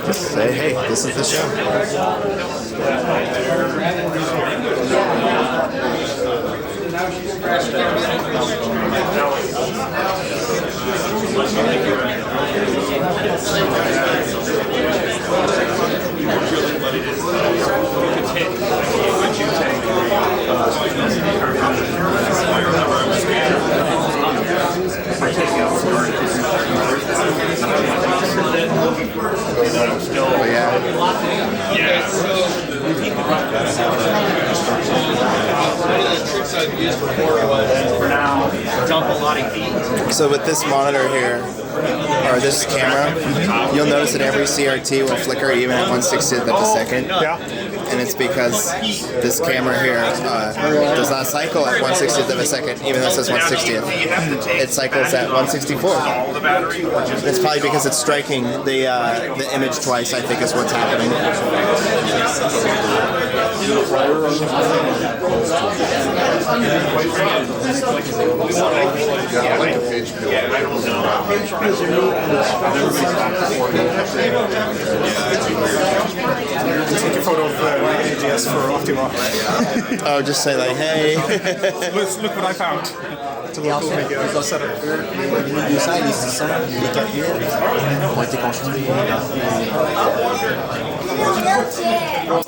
Just say, hey, this is the show. But yeah. So with this monitor here, or this camera, you'll notice that every CRT will flicker even at 1/60th of a second. Yeah. And it's because this camera here does not cycle at 1/60th of a second, even though it says 1/60th. It cycles at 1/64. It's probably because it's striking the image twice, I think, is what's happening. Take a photo of AGS for Optima. Oh, just say like, hey. Look what I found. It's a little cool setup. Ça, les 600, les 4000 ont été construits.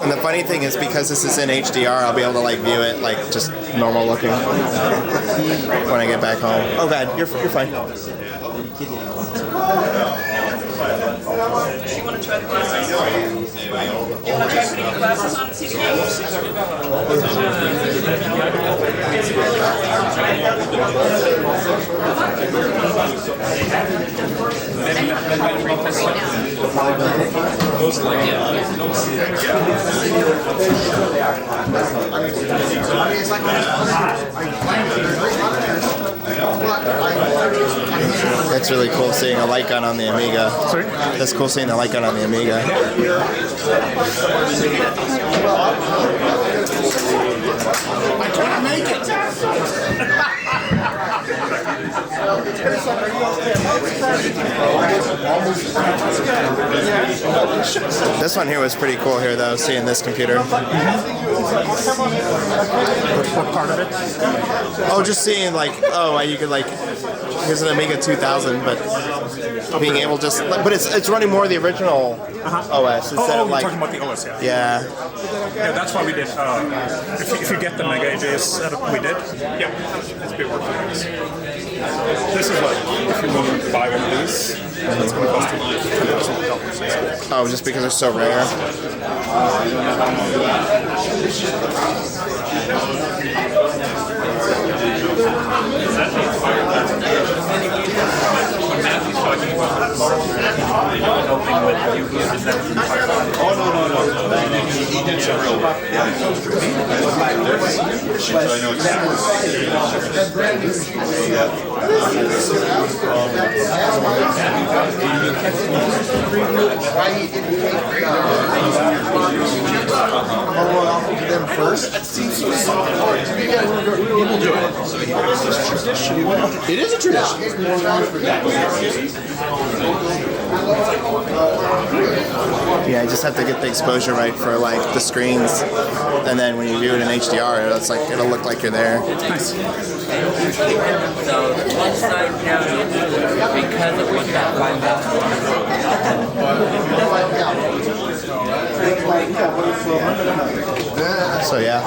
And the funny thing is, because this is in HDR, I'll be able to like view it like just normal looking when I get back home. Oh God, you're fine. You want to try the glasses? You want to try putting the glasses on and see the game? That's really cool seeing a light gun on the Amiga. Sorry? That's cool seeing the light gun on the Amiga. I couldn't make it! This one here was pretty cool here though, seeing this computer. What part of it? Oh, just seeing like, oh, you could like, here's an Amiga 2000, but being able just, but it's running more of the original OS instead of You're like, talking about the OS, yeah. yeah. Yeah, that's why we did. If you get the Mega AJS setup we did, yeah, it's been working on this. This is like, if you want to buy one of these, it's going to cost you $10,000. Oh, just because they're so rare. Oh, no. He did several. Yeah. Why he didn't take them first? People do it. It is a tradition. Yeah, I just have to get the exposure right for like the screens, and then when you view it in HDR, it's like it'll look like you're there. Nice. So one side down because of what that line So yeah.